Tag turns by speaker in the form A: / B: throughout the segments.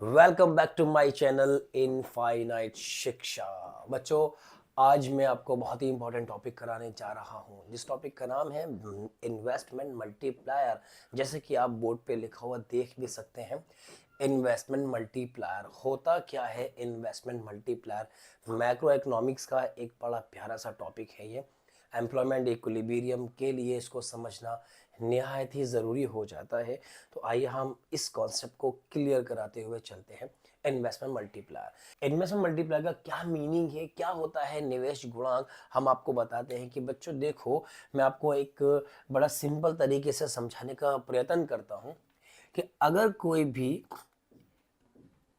A: Welcome back to my channel infinite Shiksha. बच्चों, आज मैं आपको बहुत ही इंपॉर्टेंट टॉपिक कराने जा रहा हूँ, जिस टॉपिक का नाम है इन्वेस्टमेंट मल्टीप्लायर। जैसे कि आप बोर्ड पे लिखा हुआ देख भी सकते हैं, इन्वेस्टमेंट मल्टीप्लायर होता क्या है। इन्वेस्टमेंट मल्टीप्लायर मैक्रो इकोनॉमिक्स का एक बड़ा प्यारा सा टॉपिक है। ये एम्प्लॉयमेंट इक्विलिब्रियम के लिए इसको समझना निहायत ही ज़रूरी हो जाता है। तो आइए हम इस कॉन्सेप्ट को क्लियर कराते हुए चलते हैं। इन्वेस्टमेंट मल्टीप्लायर का क्या मीनिंग है, क्या होता है निवेश गुणांक, हम आपको बताते हैं। कि बच्चों देखो, मैं आपको एक बड़ा सिंपल तरीके से समझाने का प्रयत्न करता हूं कि अगर कोई भी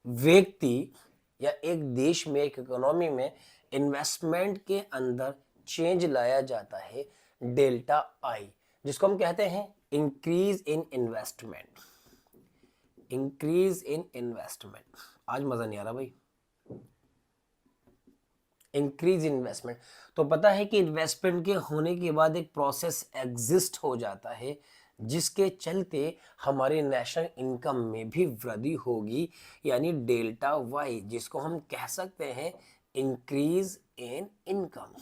A: व्यक्ति या एक देश में, एक इकोनॉमी में इन्वेस्टमेंट के अंदर चेंज लाया जाता है, डेल्टा आई, जिसको हम कहते हैं increase in investment. Increase in investment, आज मजा नहीं आ रहा भाई। इंक्रीज इन्वेस्टमेंट, तो पता है कि इन्वेस्टमेंट के होने के बाद एक प्रोसेस एग्जिस्ट हो जाता है, जिसके चलते हमारे नेशनल इनकम में भी वृद्धि होगी, यानी डेल्टा वाई, जिसको हम कह सकते हैं इंक्रीज इन इनकम।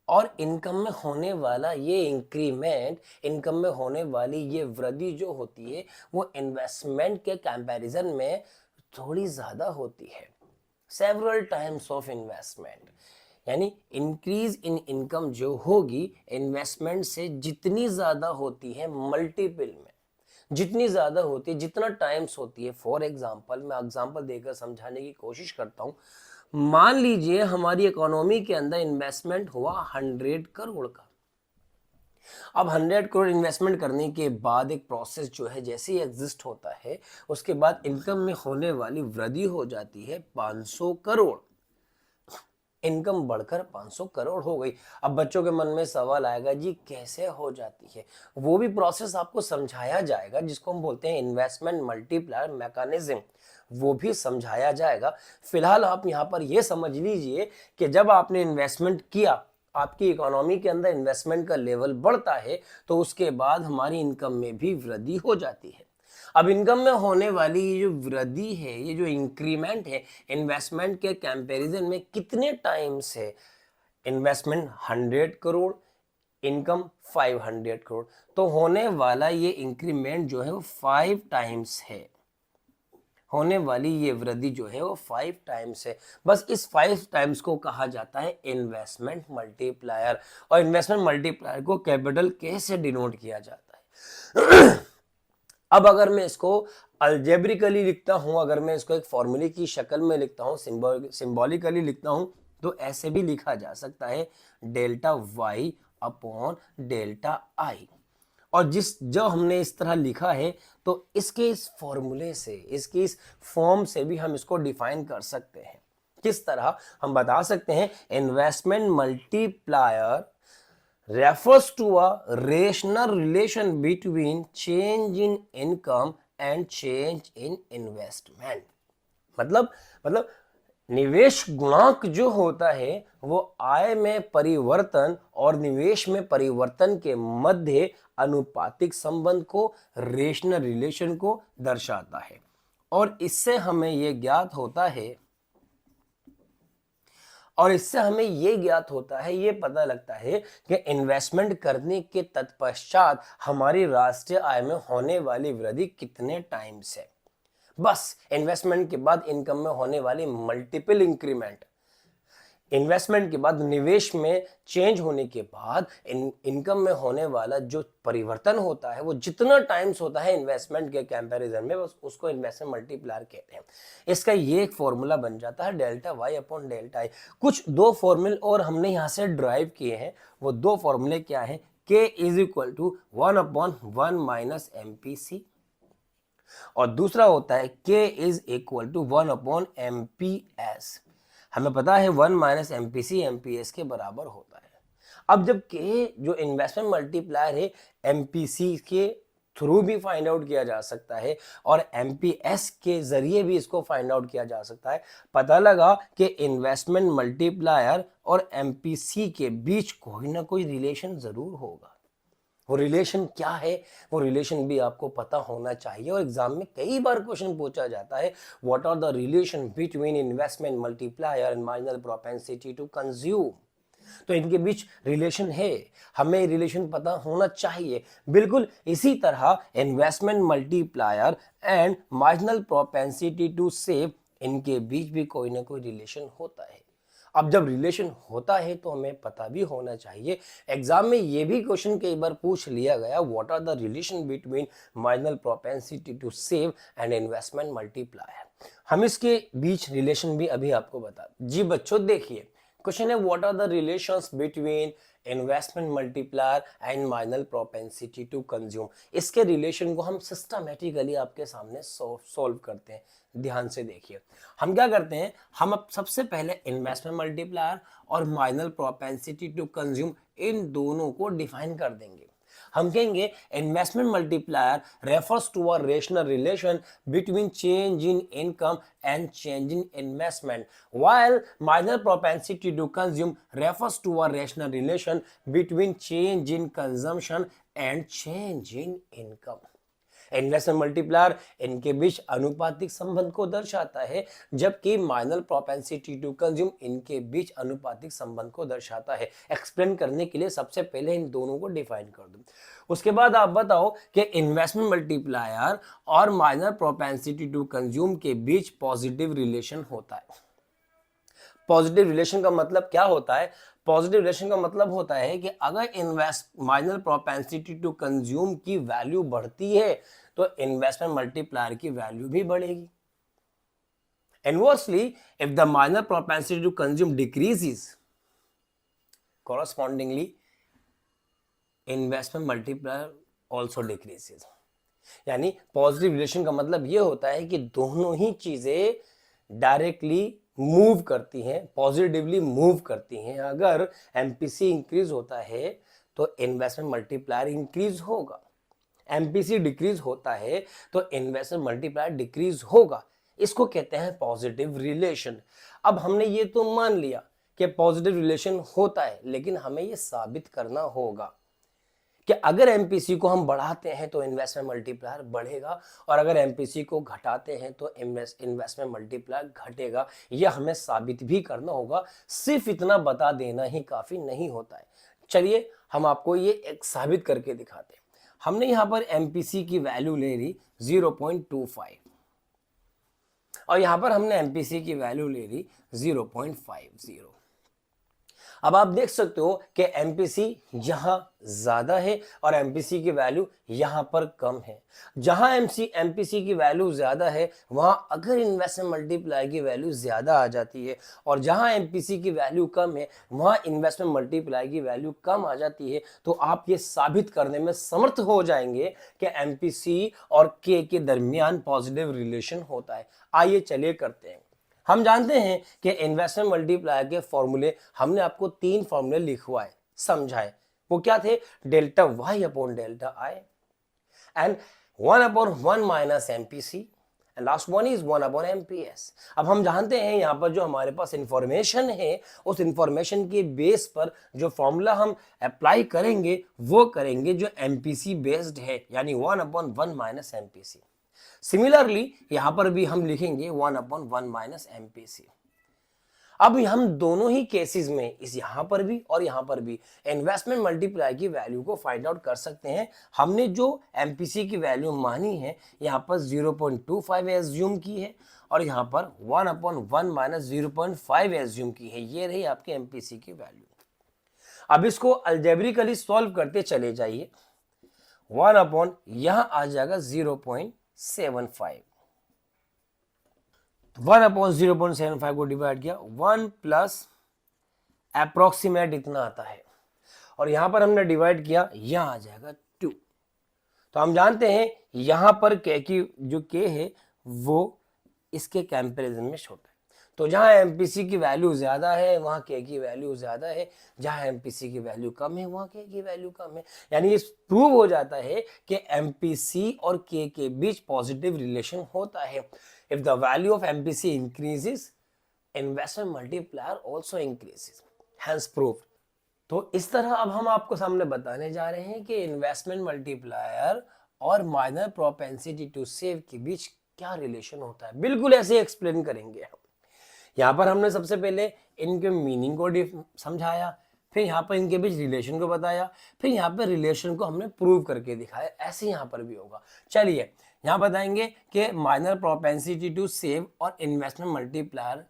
A: और इनकम में होने वाला ये इंक्रीमेंट, इनकम में होने वाली ये वृद्धि जो होती है, वो इन्वेस्टमेंट के कंपैरिजन में थोड़ी ज्यादा होती है, सेवरल टाइम्स ऑफ इन्वेस्टमेंट। यानी इंक्रीज इन इनकम जो होगी इन्वेस्टमेंट से जितनी ज्यादा होती है, मल्टीपल में जितनी ज्यादा होती है, जितना टाइम्स होती है। फॉर एग्जाम्पल, मैं एग्जाम्पल देकर समझाने की कोशिश करता हूं। मान लीजिए हमारी इकोनॉमी के अंदर इन्वेस्टमेंट हुआ 100 करोड़ का। अब 100 करोड़ इन्वेस्टमेंट करने के बाद एक प्रोसेस जो है जैसे ही एग्जिस्ट होता है, उसके बाद इनकम में होने वाली वृद्धि हो जाती है 500 करोड़। इनकम बढ़कर 500 करोड़ हो गई। अब बच्चों के मन में सवाल आएगा, जी कैसे हो जाती है। वो भी प्रोसेस आपको समझाया जाएगा, जिसको हम बोलते हैं इन्वेस्टमेंट मल्टीप्लायर मैकेनिज्म, वो भी समझाया जाएगा। फिलहाल आप यहाँ पर ये समझ लीजिए कि जब आपने इन्वेस्टमेंट किया, आपकी इकोनॉमी के अंदर इन्वेस्टमेंट का लेवल बढ़ता है, तो उसके बाद हमारी इनकम में भी वृद्धि हो जाती है। अब इनकम में होने वाली ये जो वृद्धि है, ये जो इंक्रीमेंट है, इन्वेस्टमेंट के कंपैरिजन में कितने टाइम से, इन्वेस्टमेंट 100 करोड़, इनकम 500 करोड़, तो होने वाला ये इंक्रीमेंट जो है वो 5 टाइम्स है। होने वाली ये वृद्धि जो है वो 5 टाइम्स है। बस इस 5 टाइम्स को कहा जाता है इन्वेस्टमेंट मल्टीप्लायर। और इन्वेस्टमेंट मल्टीप्लायर को कैपिटल के से डिनोट किया जाता है। अब अगर मैं इसको अल्जेब्रिकली लिखता हूं, अगर मैं इसको एक फॉर्मूले की शक्ल में लिखता हूं, सिंबॉलिकली लिखता हूं, तो ऐसे भी लिखा जा सकता है delta Y upon delta I. और जब हमने इस तरह लिखा है, तो इसके इस फॉर्मूले से, इसकी इस फॉर्म से भी हम इसको डिफाइन कर सकते हैं। किस तरह हम बता सकते हैं, investment multiplier refers to a rational relation between change in income and change in investment। मतलब निवेश गुणांक जो होता है, वो आय में परिवर्तन और निवेश में परिवर्तन के मध्य अनुपातिक संबंध को, रेशनल रिलेशन को दर्शाता है। और इससे हमें यह ज्ञात होता है, और इससे हमें यह ज्ञात होता है, ये पता लगता है कि इन्वेस्टमेंट करने के तत्पश्चात हमारी राष्ट्रीय आय में होने वाली वृद्धि कितने टाइम से। बस इन्वेस्टमेंट के बाद इनकम में होने वाली मल्टीपल इंक्रीमेंट, इन्वेस्टमेंट के बाद निवेश में चेंज होने के बाद इनकम में होने वाला जो परिवर्तन होता है, वो जितना टाइम्स होता है इन्वेस्टमेंट के कंपैरिजन में, बस उसको इन्वेस्टमेंट मल्टीप्लायर कहते हैं। इसका ये एक फॉर्मूला बन जाता है delta Y upon delta I. कुछ दो फॉर्मूले और हमने यहाँ से ड्राइव किए हैं। वो दो फॉर्मूले क्या है, K is equal to 1/1 minus MPC, और दूसरा होता है के इज इक्वल टू 1/एमपीएस। हमें पता है 1 माइनस एमपीसी एमपीएस के बराबर होता है। अब जब के जो इन्वेस्टमेंट मल्टीप्लायर है, एमपीसी के थ्रू भी फाइंड आउट किया जा सकता है, और एमपीएस के जरिए भी इसको फाइंड आउट किया जा सकता है। पता लगा कि इन्वेस्टमेंट मल्टीप्लायर और एमपीसी के बीच कोई ना कोई रिलेशन जरूर होगा। वो रिलेशन क्या है, वो रिलेशन भी आपको पता होना चाहिए। और एग्जाम में कई बार क्वेश्चन पूछा जाता है, what are the relation between investment multiplier and marginal propensity to consume. तो इनके बीच रिलेशन है, हमें रिलेशन पता होना चाहिए। बिल्कुल इसी तरह investment multiplier and marginal propensity to save, इनके बीच भी कोई ना कोई रिलेशन होता है। अब जब रिलेशन होता है तो हमें पता भी होना चाहिए। एग्जाम में ये भी क्वेश्चन कई बार पूछ लिया गया, what are the relation between marginal propensity to save and investment multiplier. हम इसके बीच रिलेशन भी अभी आपको बता। जी बच्चों देखिए, क्वेश्चन है what are the relations between investment multiplier and marginal propensity to consume. इसके रिलेशन को हम सिस्टमैटिकली आपके सामने सॉल्व करते हैं। ध्यान से देखिए, हम क्या करते हैं, हम अब सबसे पहले इन्वेस्टमेंट मल्टीप्लायर और मार्जिनल प्रोपेंसिटी टू कंज्यूम इन दोनों को डिफाइन कर देंगे। हम कहेंगे investment multiplier refers to a rational relation between change in income and change in investment, while marginal propensity to consume refers to a rational relation between change in consumption and change in income. Investment multiplier इनके बीच अनुपातिक संबंध को दर्शाता है, जबकि marginal propensity to consume इनके बीच अनुपातिक संबंध को दर्शाता है। एक्सप्लेन करने के लिए सबसे पहले इन दोनों को डिफाइन कर दूं, उसके बाद आप बताओ कि इन्वेस्टमेंट मल्टीप्लायर और मार्जिनल प्रोपेंसिटी टू कंज्यूम के बीच पॉजिटिव रिलेशन होता है। पॉजिटिव रिलेशन का मतलब क्या होता है? पॉजिटिव रिलेशन का मतलब होता है कि अगर मार्जिनल प्रोपेंसिटी टू कंज्यूम की वैल्यू बढ़ती है तो इन्वेस्टमेंट मल्टीप्लायर की वैल्यू भी बढ़ेगी। Inversely, if the marginal propensity to consume decreases, correspondingly investment multiplier also decreases. यानी पॉजिटिव रिलेशन का मतलब यह होता है कि दोनों ही चीजें डायरेक्टली मूव करती हैं, पॉजिटिवली मूव करती हैं। अगर एमपीसी इंक्रीज होता है तो इन्वेस्टमेंट मल्टीप्लायर इंक्रीज होगा, एमपीसी डिक्रीज होता है तो इन्वेस्टमेंट मल्टीप्लायर डिक्रीज होगा। इसको कहते हैं पॉजिटिव रिलेशन। अब हमने ये तो मान लिया कि पॉजिटिव रिलेशन होता है, लेकिन हमें ये साबित करना होगा कि अगर एमपीसी को हम बढ़ाते हैं तो इन्वेस्टमेंट मल्टीप्लायर बढ़ेगा, और अगर एमपीसी को घटाते हैं तो इन्वेस्टमेंट मल्टीप्लायर घटेगा। यह हमें साबित भी करना होगा, सिर्फ इतना बता देना ही काफी नहीं होता है। चलिए हम आपको ये एक साबित करके दिखाते हैं। हमने यहां पर एमपीसी की वैल्यू ले ली 0.25 और यहां पर हमने एमपीसी की वैल्यू ले ली 0.50। अब आप देख सकते हो कि एमपीसी यहां ज्यादा है और एमपीसी की वैल्यू यहां पर कम है। जहां एमपीसी की वैल्यू ज्यादा है वहां अगर इन्वेस्टमेंट मल्टीप्लायर की वैल्यू ज्यादा आ जाती है, और जहां एमपीसी की वैल्यू कम है वहां इन्वेस्टमेंट मल्टीप्लायर की वैल्यू कम आ जाती है। तो आप ये साबित करने में समर्थ हो जाएंगे कि एमपीसी और के दरमियान पॉजिटिव रिलेशन होता है। आइए चलिए करते हैं। हम जानते हैं कि इन्वेस्टमेंट मल्टीप्लायर के फॉर्मूले हमने आपको 3 फॉर्मूले लिखवाए, समझाए। वो क्या थे? Delta Y upon delta I and 1 upon 1 minus MPC and last one is 1 upon MPS. अब हम जानते हैं यहां पर जो हमारे पास इंफॉर्मेशन है, उस इंफॉर्मेशन के बेस पर जो फॉर्मूला हम अप्लाई करेंगे वो करेंगे जो एमपीसी बेस्ड है, यानी 1 अपॉन 1 माइनस एमपीसी। सिमिलरली यहां पर भी हम लिखेंगे 1 अपॉन 1 माइनस एमपीसी। अब हम दोनों ही केसेस में, इस यहां पर भी और यहां पर भी, इन्वेस्टमेंट मल्टीप्लायर की वैल्यू को फाइंड आउट कर सकते हैं। हमने जो एमपीसी की वैल्यू मानी है यहां पर 0.25 एज्यूम की है और यहां पर 1 अपॉन 1 माइनस 0.5 एज्यूम की है। ये रही आपके एमपीसी की वैल्यू। अब इसको अलजेब्रिकली सॉल्व करते चले जाइए। 1 अपॉन यहां आ जाएगा 0.75, 1 अपॉन 0.75 को डिवाइड किया, 1 प्लस अप्रोक्सीमेट इतना आता है, और यहां पर हमने डिवाइड किया, यहां आ जाएगा 2। तो हम जानते हैं यहां पर के की जो के है वो इसके कंपैरिजन में छोटा है। तो जहां एमपीसी की वैल्यू ज्यादा है वहां के की वैल्यू ज्यादा है, जहां एमपीसी की वैल्यू कम है वहां के की वैल्यू कम है। यानी इस प्रूव हो जाता है कि एमपीसी और के बीच पॉजिटिव रिलेशन होता है। If the value of MPC increases, investment multiplier also increases. Hence proved. तो इस तरह अब हम आपको सामने बताने जा रहे हैं कि इन्वेस्टमेंट मल्टीप्लायर और माइनर प्रोपेंसिटी टू सेव के बीच क्या रिलेशन होता है, बिल्कुल ऐसे एक्सप्लेन करेंगे हम। यहाँ पर हमने सबसे पहले इनके मीनिंग को समझाया, फिर यहाँ पर इनके बीच रिलेशन को बताया, फिर यहाँ पर रिलेशन को हमने प्रूव करके दिखाया। ऐसे यहाँ पर भी होगा। चलिए यहाँ बताएंगे कि माइनर प्रोपेंसिटी टू सेव और इन्वेस्टमेंट मल्टीप्लायर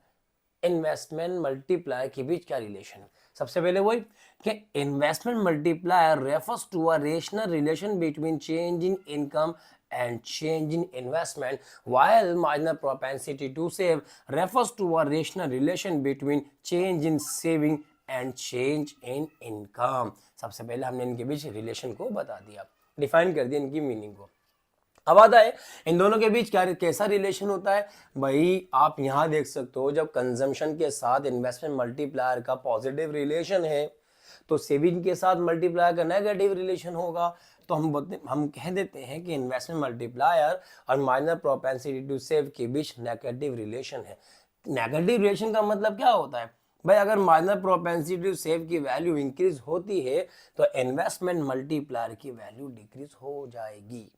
A: के बीच क्या रिलेशन है। सबसे पहले वही कि investment multiplier refers to a rational relation between change in income and change in investment, while minor propensity to save refers to a rational relation between change in saving and change in income। सबसे पहले हमने इनके बीच relation को बता दिया, define कर दिया इनकी मीनिंग को। अब आता है इन दोनों के बीच क्या कैसा रिलेशन होता है। भाई आप यहां देख सकते हो, जब कंजम्पशन के साथ इन्वेस्टमेंट मल्टीप्लायर का पॉजिटिव रिलेशन है तो सेविंग के साथ मल्टीप्लायर का नेगेटिव रिलेशन होगा। तो हम कह देते हैं कि इन्वेस्टमेंट मल्टीप्लायर और माइनर प्रोपेंसिटी टू सेव के बीच नेगेटिव रिलेशन है। नेगेटिव रिलेशन का मतलब क्या होता है भाई, अगर माइनर प्रोपेंसिटी टू सेव की वैल्यू इंक्रीज होती है तो इन्वेस्टमेंट मल्टीप्लायर की वैल्यू डिक्रीज हो जाएगी।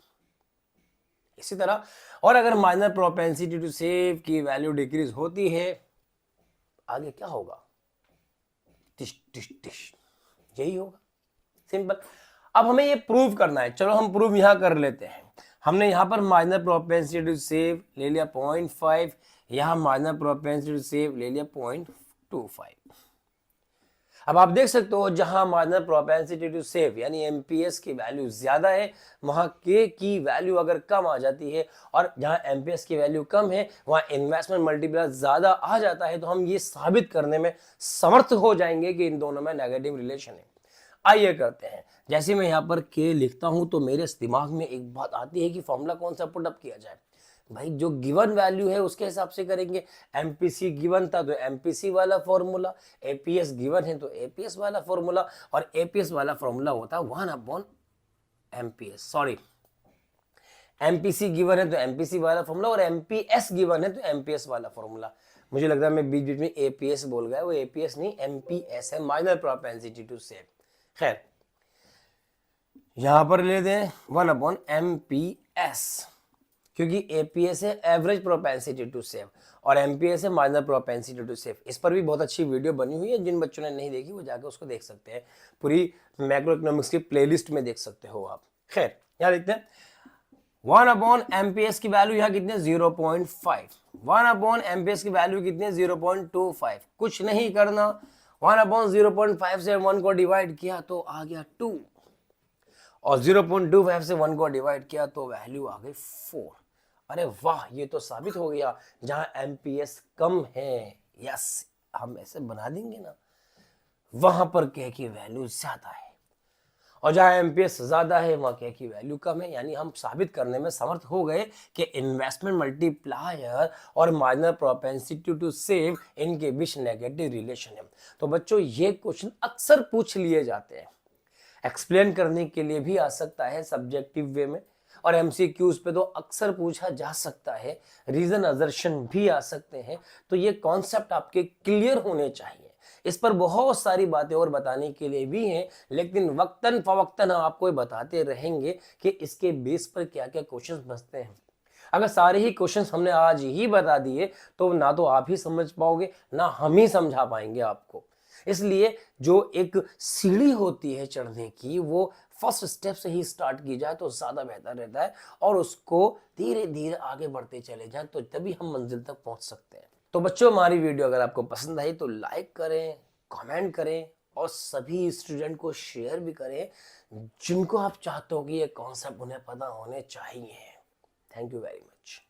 A: इसी तरह और अगर माइनर प्रोपेंसिटी टू सेव की वैल्यू डिक्रीज होती है, आगे क्या होगा, टिश टिश टिश, यही होगा, सिंपल। अब हमें ये प्रूव करना है, चलो हम प्रूव यहां कर लेते हैं। हमने यहां पर माइनर प्रोपेंसिटी टू सेव ले लिया 0.5, यहां माइनर प्रोपेंसिटी टू सेव ले लिया 0.25। अब आप देख सकते हो जहां माइनर प्रोपेंसिटी टू सेव यानी एमपीएस की वैल्यू ज्यादा है, वहां के की वैल्यू अगर कम आ जाती है, और जहां एमपीएस की वैल्यू कम है वहां इन्वेस्टमेंट मल्टीप्लायर ज्यादा आ जाता है, तो हम ये साबित करने में समर्थ हो जाएंगे कि इन दोनों में नेगेटिव रिलेशन है। आइए करते हैं। जैसे मैं यहाँ पर के लिखता हूं तो मेरे दिमाग में एक बात आती है कि फॉर्मूला कौन सा पुटअप किया जाए। भाई जो गिवन वैल्यू है उसके हिसाब से करेंगे। एमपीसी गिवन था तो एमपीसी वाला फॉर्मूला, एपीएस गिवन है तो एपीएस वाला फॉर्मूला, और एपीएस वाला फॉर्मूला होता है 1/, एमपीएस सॉरी, एमपीसी गिवन है तो एमपीसी वाला फॉर्मूला, और एमपीएस गिवन है तो एमपीएस वाला फॉर्मूला। मुझे लग रहा है मैं बीच बीच में एपीएस बोल गया, वो एपीएस नहीं एमपीएस है, माइनर प्रोपेंसिटी टू सेव। खैर यहां पर ले दें 1/MPS, क्योंकि एपीएस है एवरेज प्रोपेंसिटी टू सेव और एमपीएस है माइनर प्रोपेंसिटी टू सेव। इस पर भी बहुत अच्छी वीडियो बनी हुई है, जिन बच्चों ने नहीं देखी वो जाकर उसको देख सकते हैं, पूरी मैक्रो इकोनॉमिक्स की प्लेलिस्ट में देख सकते हो आप। खैर यहां देखते हैं 1/MPS की वैल्यू यहाँ कितनी है 0.5, 1/MPS की वैल्यू कितनी है 0.25। कुछ नहीं करना, 1/0.5 से 1 को डिवाइड किया तो आ गया 2, और 0.25 से 1 को डिवाइड किया तो वैल्यू आ गई 4। अरे वाह, ये तो साबित हो गया जहां एमपीएस कम है, यस हम ऐसे बना देंगे ना, वहां पर के की वैल्यू ज्यादा है, और जहां एमपीएस ज्यादा है वहां के की वैल्यू कम है। यानी हम साबित करने में समर्थ हो गए कि इन्वेस्टमेंट मल्टीप्लायर और माइनर प्रोपेंसिटी टू सेव इनके बीच नेगेटिव रिलेशन है। तो बच्चों ये क्वेश्चन अक्सर पूछ लिए जाते हैं, एक्सप्लेन करने के लिए भी आ सकता है सब्जेक्टिव वे में, और एमसीक्यूज पे तो अक्सर पूछा जा सकता है, रीजन असर्शन भी आ सकते हैं। तो ये कॉन्सेप्ट आपके क्लियर होने चाहिए। इस पर बहुत सारी बातें और बताने के लिए भी हैं, लेकिन वक्तन फवक्तन हम आपको बताते रहेंगे कि इसके बेस पर क्या क्या क्वेश्चंस बचते हैं। अगर सारे ही क्वेश्चंस हमने आज ही बता दिए तो ना तो आप ही समझ पाओगे ना हम ही समझा पाएंगे आपको। इसलिए जो एक सीढ़ी होती है चढ़ने की, वो फर्स्ट स्टेप से ही स्टार्ट की जाए तो ज्यादा बेहतर रहता है, और उसको धीरे धीरे आगे बढ़ते चले जाएं तो तभी हम मंजिल तक पहुंच सकते हैं। तो बच्चों हमारी वीडियो अगर आपको पसंद आई तो लाइक करें, कमेंट करें, और सभी स्टूडेंट को शेयर भी करें जिनको आप चाहते हो कि ये कॉन्सेप्ट उन्हें पता होने चाहिए। Thank you very much.